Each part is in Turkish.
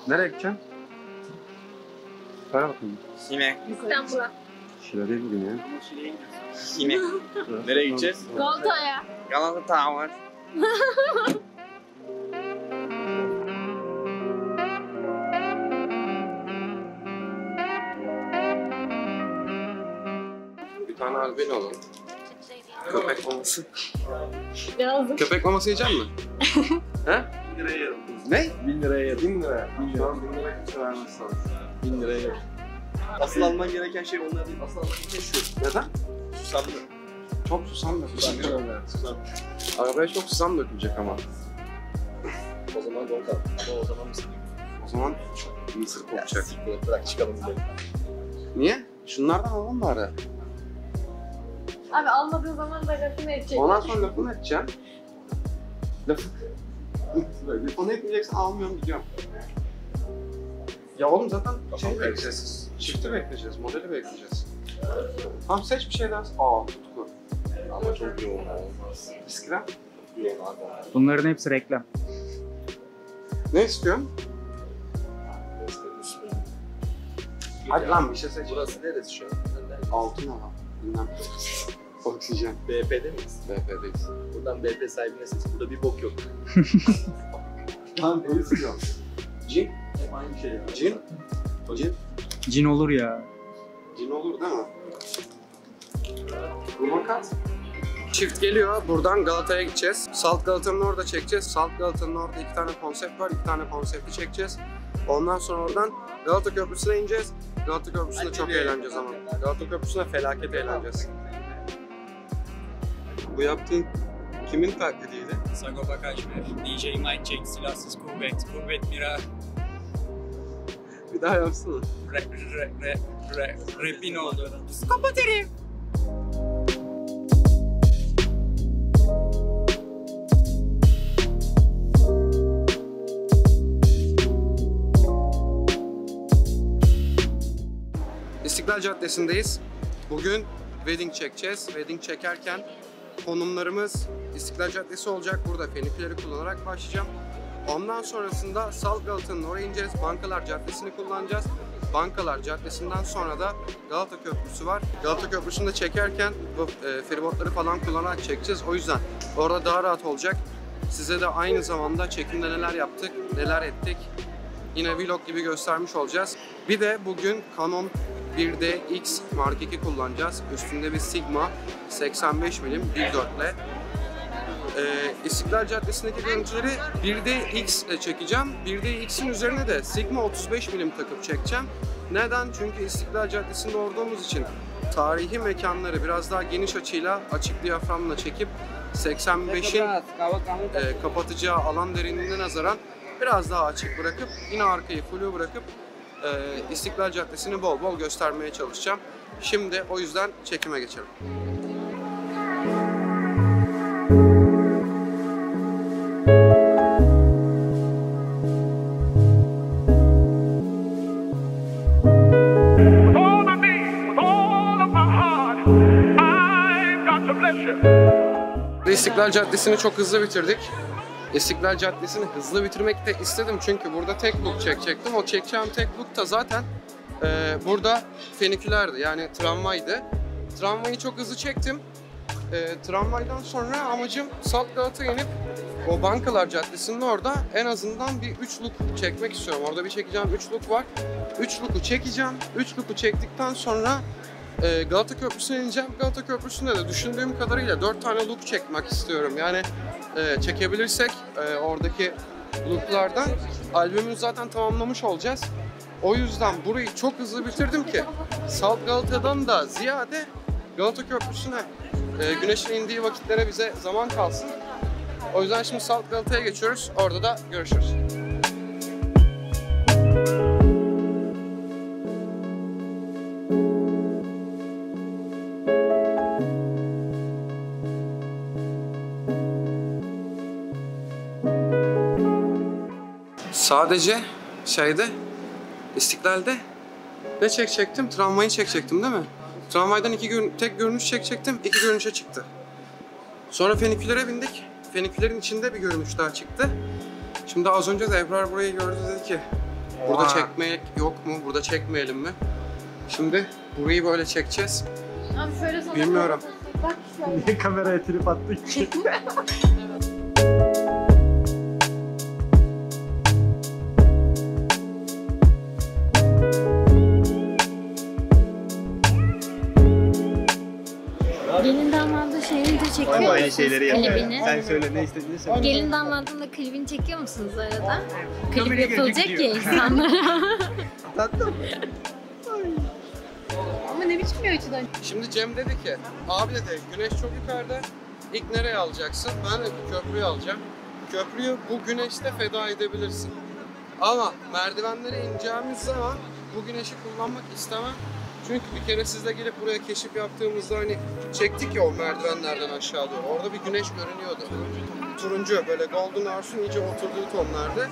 Nereye gideceksin? Söyle bakayım. Yine. İstanbul'a. Şile değil bugün ya. Yine. Nereye gideceğiz? Galata'ya. Galata Tower. Bir tane albeni alalım. Köpek maması. Yazdım. Köpek maması yiyecek misin? He? 1000 liraya yerim. Ne? 1000 liraya yerim. 1000 liraya. Şu an 1000 liraya kimse vermez sana. 1000 liraya yerim. Asıl alman gereken şey onlar değil. Asıl alman gereken şu. Neden? Susamlı. Çok susam dökülecek. Susam. Arabaya çok susam dökülecek ama. O zaman donk al. Ama o zaman mısın? O zaman mısır kokacak. Siktir bırak çıkalım gidelim. Niye? Şunlardan alalım bari. Abi almadığın zaman da lafını edecek. Ondan sonra lafını edeceksin. Lafını etmeyeceksen almıyorum gidiyorum. Ya oğlum zaten şey bekleyeceğiz. Çifti bekleyeceğiz, modeli bekleyeceğiz. Tamam seç bir şey daha. Tutku. Ama çok yoğun olmaz. Bisküven. Çok yoğun abi. Bunların hepsi reklam. Ne istiyorsun? Hadi lan bir şey seç. Burası neresi şu an? Altın hava. Bilmem. Oksijen. BP'de miyiz? BP'deyiz. Buradan BP sahibine ses. Burada bir bok yok. Lan ne istiyorsun? Cin? Hep aynı şey ya. Cin? Cin? Cin olur ya. Cin olur değil mi? Bu makat. Çift geliyor. Buradan Galata'ya gideceğiz. Salt Galata'nın orada çekeceğiz. Salt Galata'nın orada 2 tane konsept var. 2 tane konsepti çekeceğiz. Ondan sonra oradan Galata Köprüsü'ne ineceğiz. Galata Köprüsü'nde çok eğleneceğiz ama. Galata Köprüsü'nde felaket eğleneceğiz. Bu yaptığın kimin taklidiydi? Sagopa Kajmer, DJ Mike Jack, Silahsız Kuvvet, Kuvvet Mira, Bir daha yapsana. Rap'in oldu. Psikopaterim. İstiklal Caddesi'ndeyiz. Bugün wedding çekeceğiz. Wedding çekerken konumlarımız İstiklal Caddesi olacak. Burada feniküleri kullanarak başlayacağım. Ondan sonrasında Salt Galata'nın oraya ineceğiz. Bankalar Caddesi'ni kullanacağız. Bankalar Caddesi'nden sonra da Galata Köprüsü var. Galata Köprüsü'nde çekerken bu feribotları falan kullanarak çekeceğiz. O yüzden orada daha rahat olacak. Size de aynı zamanda çekimde neler yaptık, neler ettik yine vlog gibi göstermiş olacağız. Bir de bugün Canon 1DX Mark II kullanacağız. Üstünde bir Sigma 85 mm 1.4'le. İstiklal Caddesi'ndeki görüntüleri 1DX ile çekeceğim. 1DX'in üzerine de Sigma 35 mm takıp çekeceğim. Neden? Çünkü İstiklal Caddesi'nde olduğumuz için tarihi mekanları biraz daha geniş açıyla, açık diyaframla çekip 85'in kapatacağı alan derinliğine nazaran biraz daha açık bırakıp yine arkayı flu bırakıp İstiklal Caddesi'ni bol bol göstermeye çalışacağım. Şimdi o yüzden çekime geçelim. İstiklal Caddesi'ni çok hızlı bitirdik. İstiklal Caddesi'ni hızlı bitirmek de istedim çünkü burada tek look çekecektim. O çekeceğim tek look da zaten burada fenikülerdi, yani tramvaydı. Tramvayı çok hızlı çektim. Tramvaydan sonra amacım Salt Galata'ya inip o Bankalar Caddesi'nin orada en azından bir 3 look çekmek istiyorum. Orada bir çekeceğim 3 look var. 3 look'u çekeceğim. 3 look'u çektikten sonra Galata Köprüsü'ne ineceğim. Galata Köprüsü'nde de düşündüğüm kadarıyla 4 tane look çekmek istiyorum. Yani çekebilirsek oradaki looklardan albümümüzü zaten tamamlamış olacağız. O yüzden burayı çok hızlı bitirdim ki Salt Galata'dan da ziyade Galata Köprüsü'ne güneşin indiği vakitlere bize zaman kalsın. O yüzden şimdi Salt Galata'ya geçiyoruz. Orada da görüşürüz. Sadece İstiklal'de ne çekecektim? Tramvayı çekecektim değil mi? Tramvaydan tek görünüş çekecektim. 2 görünüşe çıktı. Sonra fenikülere bindik. Fenikülerin içinde bir görünüş daha çıktı. Şimdi az önce de Ebrar burayı gördü, dedi ki Burada Oha. çekmek yok mu? Burada çekmeyelim mi? Şimdi burayı böyle çekeceğiz. Abi şöyle sana Bilmiyorum. Bak şöyle. Niye kameraya trip attık ki? Gelin damadın şeyini de çekiyor Aynı musunuz? şeyleri yapıyor. Klibini. Sen söyle ne istediğini söyle. Gelin damadın da klibini çekiyor musunuz arada? Klip Kameraya yapılacak ya gözüküyor. insanlara. Tatlı mı? Ama ne biçim bir açıdan? Şimdi Cem dedi ki, abi dedi güneş çok yukarıda. İlk nereye alacaksın? Ben de köprüyü alacağım. Köprüyü bu güneşte feda edebilirsin. Ama merdivenlere ineceğimiz zaman bu güneşi kullanmak istemem. Çünkü bir kere sizle gelip buraya keşif yaptığımızda hani çektik ya o merdivenlerden aşağı doğru. Orada bir güneş görünüyordu. Turuncu böyle golden house'un iyice oturduğu tonlarda.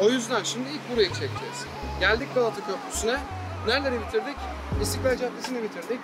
O yüzden şimdi ilk burayı çekeceğiz. Geldik Galata Köprüsü'ne. Nereleri bitirdik? İstiklal Caddesi'ni bitirdik.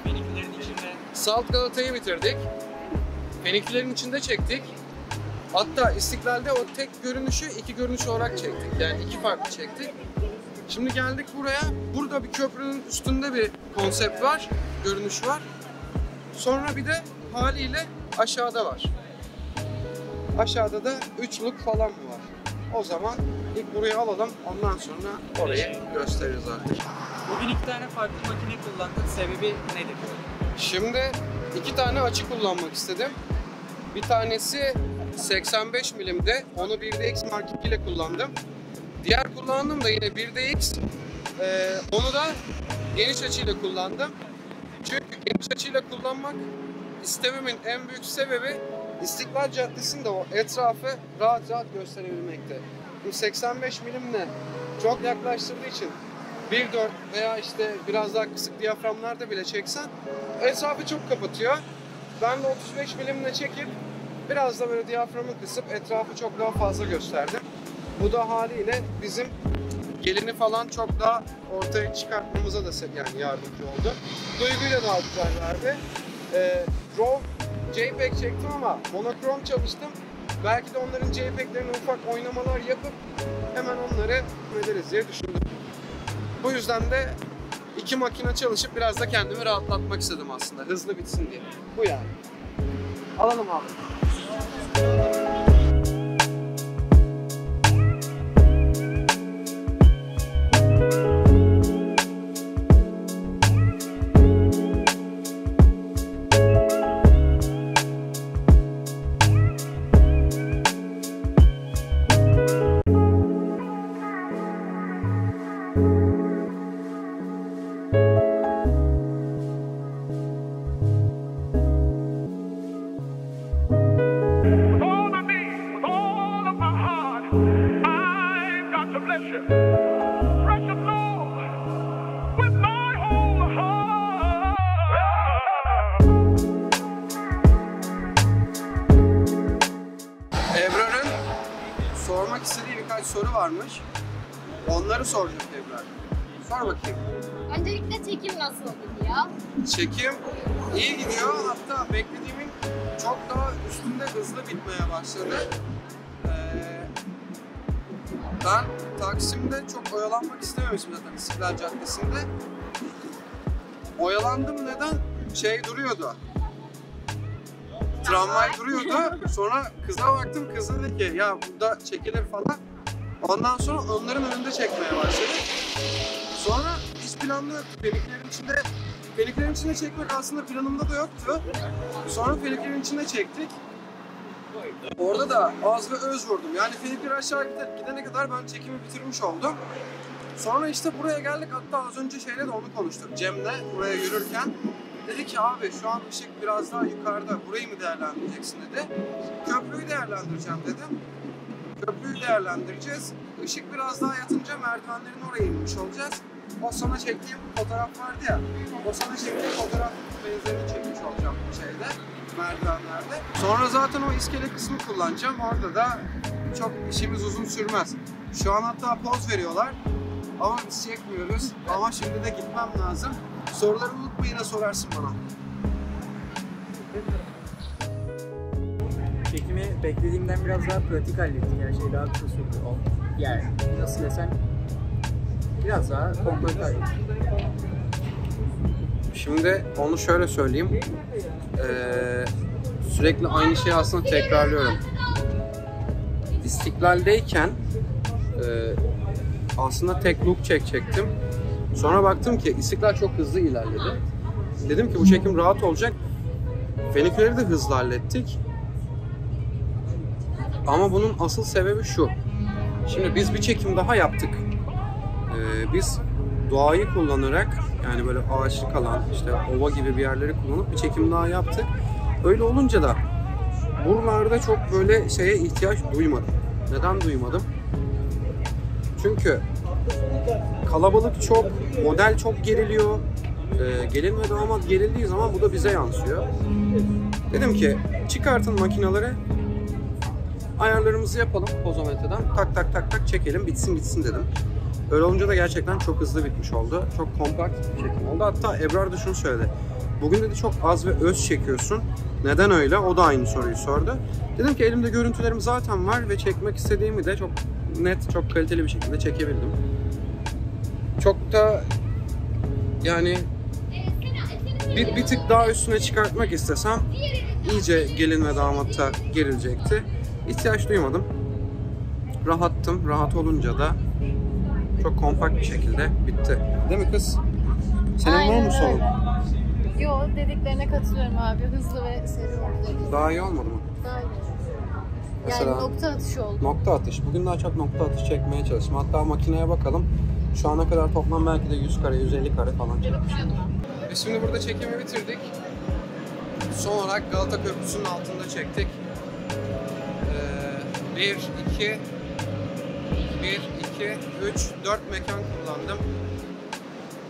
Benimkilerin içinde Salt Galata'yı bitirdik. Feniklilerin içinde çektik. Hatta İstiklal'de o tek görünüşü iki görünüş olarak çektik. Yani iki farklı çektik. Şimdi geldik buraya. Burada bir köprünün üstünde bir konsept var, görünüş var. Sonra bir de haliyle aşağıda var. Aşağıda da 3 look falan var. O zaman ilk burayı alalım, ondan sonra orayı gösteririz artık. bugün 2 tane farklı makine kullandık. Sebebi nedir? Şimdi 2 tane açı kullanmak istedim. Bir tanesi 85 milimde, onu 1DX Mark II ile kullandım. Diğer kullandığım da yine 1DX, onu da geniş açıyla kullandım. Çünkü geniş açıyla kullanmak istememin en büyük sebebi İstiklal Caddesi'nde o etrafı rahat rahat gösterebilmekte. Bu 85 milimle çok yaklaştırdığı için 1.4 veya işte biraz daha kısık diyaframlarda bile çeksen etrafı çok kapatıyor. Ben de 35 milimle çekip biraz da böyle diyaframı kısıp etrafı çok daha fazla gösterdim. Bu da haliyle bizim gelini falan çok daha ortaya çıkartmamıza da yani yardımcı oldu. Duyguyla daha güzel verdi. RAW JPEG çektim ama monokrom çalıştım. Belki de onların JPEG'lerine ufak oynamalar yapıp hemen onları ederiz diye düşündüm. Bu yüzden de 2 makine çalışıp biraz da kendimi rahatlatmak istedim aslında. Hızlı bitsin diye. Bu yani. Alalım abi. Ebrar'ın sormak istediği birkaç soru varmış. Onları soracak Ebrar. Sor bakayım. Öncelikle çekim nasıl gidiyor? Çekim iyi gidiyor. Hatta beklediğimin çok daha üstünde hızlı bitmeye başladı. Ben Taksim'de çok oyalanmak istememiştim zaten İstiklal Caddesi'nde. Oyalandım neden? Şey duruyordu. Tramvay duruyordu. Sonra kıza baktım. Kız dedi ki ya burada çekilir falan. Ondan sonra onların önünde çekmeye başladık. Sonra hiç planlı yoktu. Feniklerin içinde çekmek aslında planımda da yoktu. Sonra Feniklerin içinde çektik. Orada da az ve öz vurdum. Yani Fenikler aşağı gidene kadar ben çekimi bitirmiş oldum. Sonra işte buraya geldik. Hatta az önce şeyle de onu konuştuk. Cem'le buraya yürürken. Dedi ki abi şu an ışık biraz daha yukarıda. Burayı mı değerlendireceksin dedi. Köprüyü değerlendireceğim dedim. Köprüyü değerlendireceğiz. Işık biraz daha yatınca merdivenlerin oraya inmiş olacağız. O sana çektiğim fotoğraf vardı ya. O sana çektiğim fotoğraf benzerini çekmiş olacağım şeyde. Merdivenlerde. Sonra zaten o iskele kısmı kullanacağım. Orada da çok işimiz uzun sürmez. Şu an hatta poz veriyorlar. Ama biz çekmiyoruz. Ama şimdi de gitmem lazım. Soruları unutma, yine sorarsın bana. Çekimi beklediğimden biraz daha pratik hallettik. Her şey daha kısa sürdü. Yani nasıl desem biraz daha kompakt hali. Şimdi onu şöyle söyleyeyim. Sürekli aynı şeyi aslında tekrarlıyorum. İstiklal'deyken aslında tek look çekecektim. Sonra baktım ki İstiklal çok hızlı ilerledi. Dedim ki bu çekim rahat olacak. Feniküleri de hızlı hallettik. Ama bunun asıl sebebi şu. Şimdi biz bir çekim daha yaptık. Biz doğayı kullanarak, yani böyle ağaçlık alan, işte ova gibi bir yerleri kullanıp bir çekim daha yaptık. Öyle olunca da buralarda çok böyle şeye ihtiyaç duymadım. Neden duymadım? Çünkü kalabalık çok, model çok geriliyor. Gelin ve damat gerildiği zaman bu da bize yansıyor. Dedim ki çıkartın makineleri, ayarlarımızı yapalım pozometreden, tak tak tak tak çekelim, bitsin gitsin dedim. Öyle olunca da gerçekten çok hızlı bitmiş oldu. Çok kompakt bir çekim oldu. Hatta Ebrar da şunu söyledi. Bugün dedi çok az ve öz çekiyorsun. Neden öyle? O da aynı soruyu sordu. Dedim ki elimde görüntülerim zaten var ve çekmek istediğimi de çok net, çok kaliteli bir şekilde çekebildim. Çok da yani bir tık daha üstüne çıkartmak istesem iyice gelin ve damatta gerilecekti. İhtiyaç duymadım. Rahattım. Rahat olunca da çok kompakt bir şekilde bitti. Değil mi kız? Senin var Aynen mı sorun? öyle. Yo, dediklerine katılıyorum abi. Hızlı ve seri oldu. Daha iyi olmadı mı? Daha iyi. Mesela Yani nokta atışı oldu. nokta atış. Bugün daha çok nokta atış çekmeye çalıştım. Hatta makineye bakalım. Şu ana kadar toplam belki de 100 kare, 150 kare falan çekmişim. Biz şimdi burada çekimi bitirdik. Son olarak Galata Köprüsü'nün altında çektik. 1, 2, 4 mekan kullandım.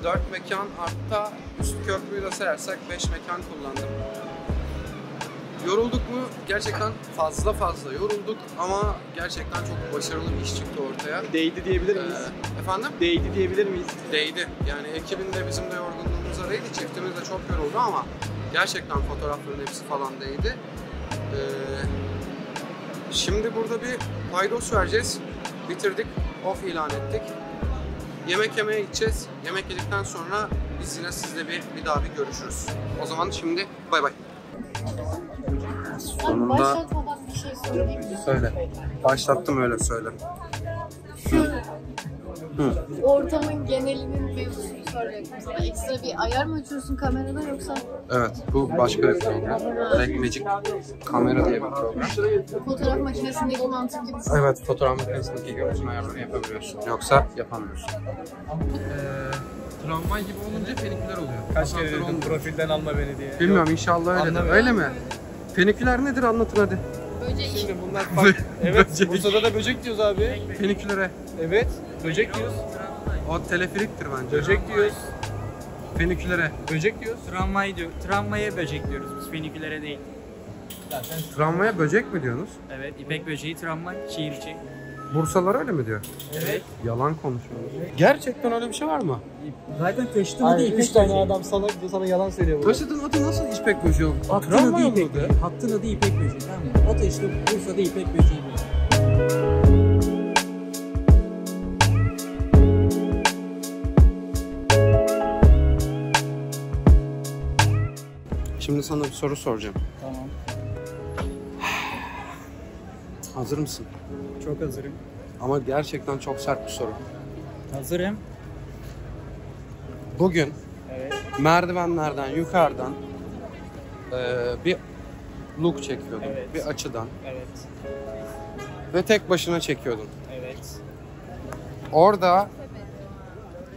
4 mekan, hatta üst köprüyü de sayarsak 5 mekan kullandım. Yorulduk mu? Gerçekten fazla yorulduk ama gerçekten çok başarılı bir iş çıktı ortaya. Değdi diyebilir miyiz? Efendim? Değdi diyebilir miyiz? Değdi. Yani ekibin de bizim de yorgunluğumuza değdi. Çiftimiz de çok yoruldu ama gerçekten fotoğrafların hepsi falan değdi. Şimdi burada bir paydos vereceğiz. Bitirdik. Off ilan ettik. Yemek yemeye gideceğiz. Yemek yedikten sonra biz yine sizle bir daha bir görüşürüz. O zaman şimdi bay bay. Abi Sonunda başlatmadan bir şey söyleyeyim mi? söyle. Başlattım öyle söyle. Ortamın genelinin mevzusunu soracaktım sana. Ekstra bir ayar mı açıyorsun kamerada yoksa Evet, bu başka bir program. Black Magic Kamera diye bir program. fotoğraf makinesindeki mantık gibi? Evet, fotoğraf makinesindeki gibi bütün ayarları yapabiliyorsun. Yoksa yapamıyorsun. Tramvay gibi olunca feniküler oluyor. Kaç kere dedim profilden alma beni diye. Bilmiyorum, inşallah öyledir. Anlamıyorum. Öyle mi? Feniküler nedir, anlatın hadi. Böcek. Şimdi bunlar farklı. Evet, Bursa'da da böcek diyoruz abi. Fenikülere. Evet, böcek diyoruz. O teleferiktir bence. Böcek diyoruz. Fenikülere. Böcek diyoruz. Tramvay diyor. Tramvaya böcek diyoruz biz, fenikülere değil. Tramvaya böcek mi diyorsunuz? Evet, ipek böceği tramvay, şehir içi. Bursalılar öyle mi diyor? Evet. Yalan konuşuyorsunuz. Gerçekten öyle bir şey var mı? Zaten teşhit adı İpek 3 tane adam sana yalan söylüyor. Taşıdığın adı nasıl İpek böceği oldu? Hattın Tramvay adı İpek olmadı. böceği. Hattın adı İpek böceği, tamam mı? O da işte Bursa'da İpek böceği. Şimdi sana bir soru soracağım. Tamam. Hazır mısın? Çok hazırım. Ama gerçekten çok sert bir soru. Hazırım. Bugün Evet. merdivenlerden yukarıdan bir look çekiyordun. Evet. Bir açıdan. Evet. Ve tek başına çekiyordun. Evet. Orada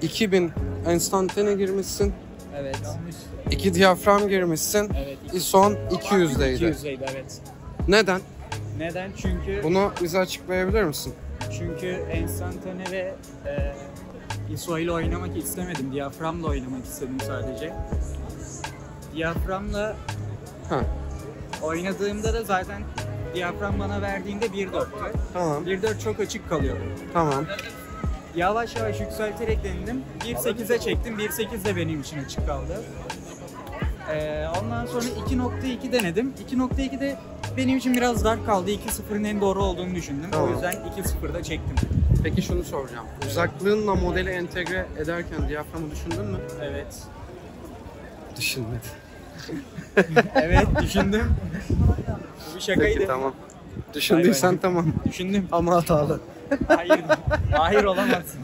2000 enstantane girmişsin. Evet. 2 diyafram girmişsin. Evet. Son 200'deydi. 200'deydi, evet. Neden? Neden? Çünkü Bunu bize açıklayabilir misin? enstantane ve ISO ile oynamak istemedim. Diyaframla oynamak istedim sadece. Diyaframla Ha, oynadığımda da zaten diyafram bana verdiğinde 1.4'tü. tamam. 1.4 çok açık kalıyor. Tamam. Yavaş yavaş yükselterek denedim. 1.8'e çektim. 1.8 de benim için açık kaldı. Ondan sonra 2.2 denedim. 2.2'de benim için biraz dar kaldı. 2.0'ın en doğru olduğunu düşündüm. Tamam. O yüzden 2.0'da çektim. Peki şunu soracağım. Uzaklığınla modeli entegre ederken diyaframı düşündün mü? Evet. Düşünmedim. Evet düşündüm. Bu bir şakaydı. Peki tamam. Düşündüysen Hayır. tamam. Düşündüm. Ama hatalı. Hayır. Hayır olamazsın.